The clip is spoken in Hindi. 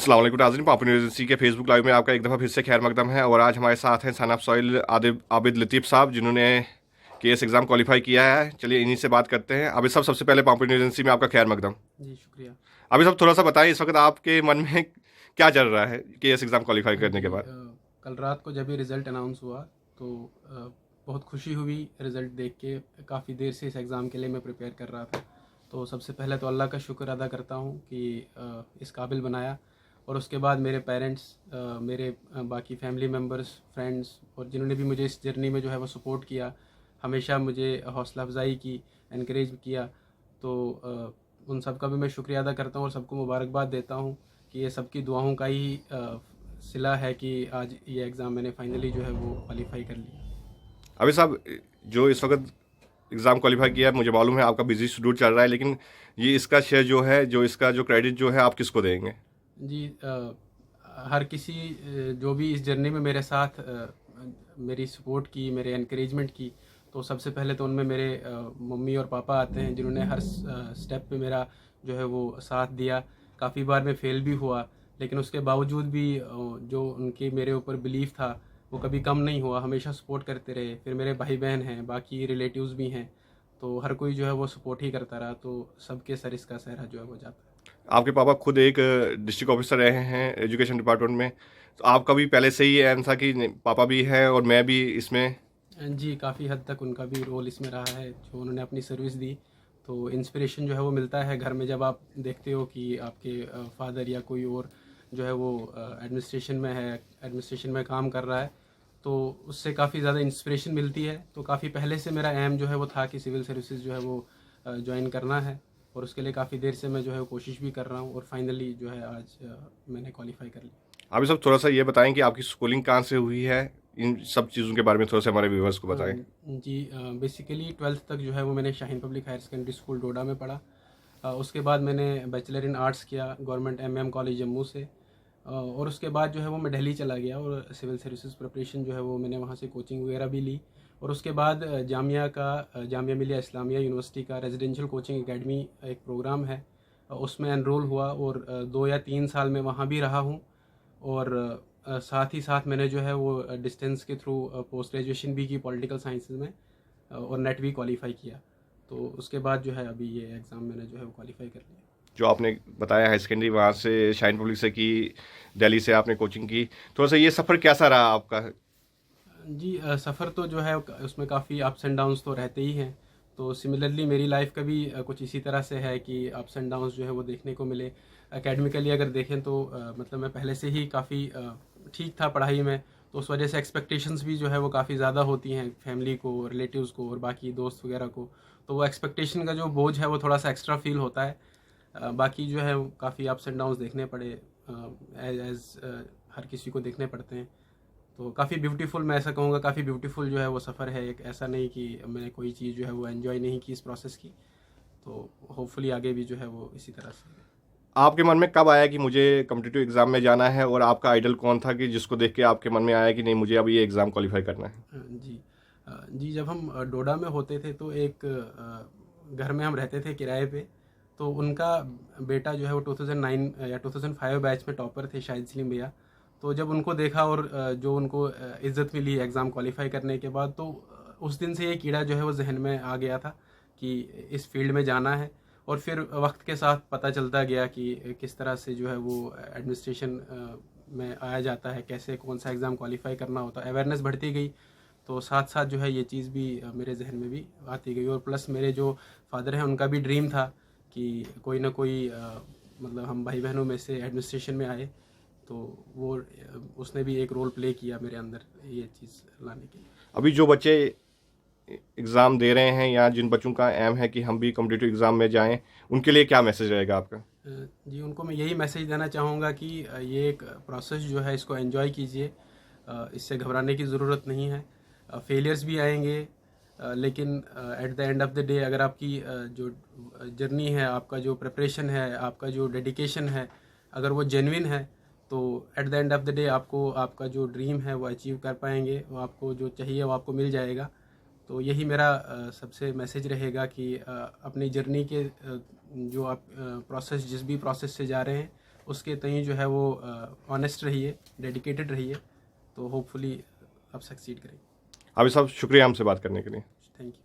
अस्सलाम वालेकुम नाज़रीन, पापुन यूनिवर्सिटी के फेसबुक लाइव में आपका एक दफ़ा फिर से खैर मकदम है। और आज हमारे साथ हैं सन ऑफ सॉइल आबिद लतीफ़ साहब, जिन्होंने केएस एग्ज़ाम क्वालिफाई किया है। चलिए इन्हीं से बात करते हैं। आबिद साहब, सबसे पहले पापुन यूनिवर्सिटी में आपका खैर मकदम। जी, शुक्रिया। आबिद साहब, थोड़ा सा बताइए इस वक्त आपके मन में क्या चल रहा है केएस एग्ज़ाम क्वालिफाई करने के जी, बाद। कल रात को जब ये रिज़ल्ट अनाउंस हुआ तो बहुत खुशी हुई रिज़ल्ट देख के। काफ़ी देर से इस एग्ज़ाम के लिए मैं प्रिपेयर कर रहा था। तो सबसे पहले तो अल्लाह का शुक्र अदा करता हूँ कि इस काबिल बनाया। और उसके बाद मेरे पेरेंट्स, मेरे बाकी फैमिली मेम्बर्स, फ्रेंड्स और जिन्होंने भी मुझे इस जर्नी में जो है वो सपोर्ट किया, हमेशा मुझे हौसला अफजाई की, इनक्रेज किया। तो उन सब का भी मैं शुक्रिया अदा करता हूँ और सबको मुबारकबाद देता हूँ कि ये सबकी दुआओं का ही सिला है कि आज ये एग्ज़ाम मैंने फाइनली जो है वो क्वालिफाई कर लिया। आबिद साहब, जो इस वक्त एग्ज़ाम क्वालिफाई किया है, मुझे मालूम है आपका बिजी शेड्यूल चल रहा है, लेकिन ये इसका श्रेय जो है, जो इसका जो क्रेडिट जो है, आप किसको देंगे। जी, हर किसी जो भी इस जर्नी में मेरे साथ मेरी सपोर्ट की, मेरे एनकरेजमेंट की, तो सबसे पहले तो उनमें मेरे मम्मी और पापा आते हैं, जिन्होंने हर स्टेप पे मेरा जो है वो साथ दिया। काफ़ी बार मैं फेल भी हुआ, लेकिन उसके बावजूद भी जो उनके मेरे ऊपर बिलीव था वो कभी कम नहीं हुआ, हमेशा सपोर्ट करते रहे। फिर मेरे भाई बहन हैं, बाकी रिलेटिव्स भी हैं, तो हर कोई जो है वो सपोर्ट ही करता रहा। तो सबके सर इसका सहरा जो है वो जाता है। आपके पापा खुद एक डिस्ट्रिक्ट ऑफिसर रहे हैं एजुकेशन डिपार्टमेंट में, तो आपका भी पहले से ही एम था कि पापा भी हैं और मैं भी इसमें। जी, काफ़ी हद तक उनका भी रोल इसमें रहा है, जो उन्होंने अपनी सर्विस दी। तो इंस्पिरेशन जो है वो मिलता है घर में, जब आप देखते हो कि आपके फादर या कोई और जो है वो एडमिनिस्ट्रेशन में है, एडमिनिस्ट्रेशन में काम कर रहा है, तो उससे काफ़ी ज़्यादा इंस्पिरेशन मिलती है। तो काफ़ी पहले से मेरा एम जो है वो था कि सिविल सर्विसेज जो है वो ज्वाइन करना है, और उसके लिए काफ़ी देर से मैं जो है वो कोशिश भी कर रहा हूँ, और फाइनली जो है आज मैंने क्वालिफाई कर लिया। आप ये सब थोड़ा सा ये बताएं कि आपकी स्कूलिंग कहाँ से हुई है, इन सब चीज़ों के बारे में थोड़ा सा हमारे व्यूवर्स को बताएं। जी, बेसिकली 12th तक जो है वो मैंने Shaheen public higher secondary school Doda में पढ़ा। उसके बाद मैंने बैचलर इन आर्ट्स किया गवर्नमेंट एमएम कॉलेज जम्मू से। और उसके बाद जो है वो मैं दिल्ली चला गया, और सिविल सर्विसेज प्रिपरेशन जो है वो मैंने वहाँ से कोचिंग वगैरह भी ली। और उसके बाद जामिया मिलिया इस्लामिया यूनिवर्सिटी का रेजिडेंशियल कोचिंग एकेडमी एक प्रोग्राम है, उसमें एनरोल हुआ, और 2 या 3 साल में वहाँ भी रहा हूँ। और साथ ही साथ मैंने जो है वो डिस्टेंस के थ्रू पोस्ट ग्रेजुएशन भी की पॉलिटिकल साइंसेज में, और नेट भी क्वालिफाई किया। तो उसके बाद जो है अभी ये एग्ज़ाम मैंने जो है वो क्वालिफाई कर लिया। जो आपने बताया हाई सेकेंडरी वहाँ से शाइन पब्लिक से की, दिल्ली से आपने कोचिंग की, थोड़ा सा ये सफ़र कैसा रहा आपका। जी, सफ़र तो जो है उसमें काफ़ी अप्स एंड डाउन्स तो रहते ही हैं। तो सिमिलरली मेरी लाइफ का भी कुछ इसी तरह से है कि अप्स एंड डाउन्स जो है वो देखने को मिले। एकेडमिकली अगर देखें तो मतलब मैं पहले से ही काफ़ी ठीक था पढ़ाई में, तो उस वजह से एक्सपेक्टेशंस भी जो है वो काफ़ी ज़्यादा होती हैं फैमिली को, रिलेटिव्स को और बाकी दोस्त वगैरह को। तो वो एक्सपेक्टेशन का जो बोझ है वो थोड़ा सा एक्स्ट्रा फील होता है। बाकी जो है काफ़ी अप्स एंड डाउन्स देखने पड़े, एज हर किसी को देखने पड़ते हैं। तो काफ़ी ब्यूटीफुल, मैं ऐसा कहूँगा काफ़ी ब्यूटीफुल जो है वो सफ़र है एक। ऐसा नहीं कि मैंने कोई चीज़ जो है वो एंजॉय नहीं की इस प्रोसेस की। तो होपफुली आगे भी जो है वो इसी तरह से। आपके मन में कब आया कि मुझे कम्पिटिटिव एग्ज़ाम में जाना है, और आपका आइडल कौन था कि जिसको देख के आपके मन में आया कि नहीं, मुझे अब ये एग्ज़ाम क्वालिफाई करना है। जी, जी, जब हम डोडा में होते थे तो एक घर में हम रहते थे किराए पे। तो उनका बेटा जो है वो 2009 या 2005 बैच में टॉपर थे, शाहिद सलीम भैया। तो जब उनको देखा और जो उनको इज़्ज़त मिली एग्ज़ाम क्वालिफाई करने के बाद, तो उस दिन से ये कीड़ा जो है वो जहन में आ गया था कि इस फील्ड में जाना है। और फिर वक्त के साथ पता चलता गया कि किस तरह से जो है वो एडमिनिस्ट्रेशन में आया जाता है, कैसे कौन सा एग्ज़ाम क्वालिफाई करना होता है, अवेयरनेस बढ़ती गई। तो साथ साथ जो है ये चीज़ भी मेरे जहन में भी आती गई। और प्लस मेरे जो फादर हैं उनका भी ड्रीम था कि कोई ना कोई मतलब हम भाई बहनों में से एडमिनिस्ट्रेशन में आए। तो वो उसने भी एक रोल प्ले किया मेरे अंदर ये चीज़ लाने के लिए। अभी जो बच्चे एग्ज़ाम दे रहे हैं या जिन बच्चों का एम है कि हम भी कम्पिटिटिव एग्ज़ाम में जाएं, उनके लिए क्या मैसेज रहेगा आपका। जी, उनको मैं यही मैसेज देना चाहूँगा कि ये एक प्रोसेस जो है इसको एंजॉय कीजिए। इससे घबराने की ज़रूरत नहीं है। फेलियर्स भी आएंगे, लेकिन at the end of the day अगर आपकी जो जर्नी है, आपका जो प्रिपरेशन है, आपका जो डेडिकेशन है, अगर वो जेन्युइन है, तो at the end of the day आपको आपका जो ड्रीम है वो अचीव कर पाएंगे। वो आपको जो चाहिए वो आपको मिल जाएगा। तो यही मेरा सबसे मैसेज रहेगा कि अपनी जर्नी के जो आप प्रोसेस, जिस भी प्रोसेस से जा रहे हैं, उसके तई जो है वो ऑनेस्ट रहिए, डेडिकेटेड रहिए, तो होपफुली आप सक्सीड करेंगे। आबिद साहब शुक्रिया हमसे बात करने के लिए। Thank you.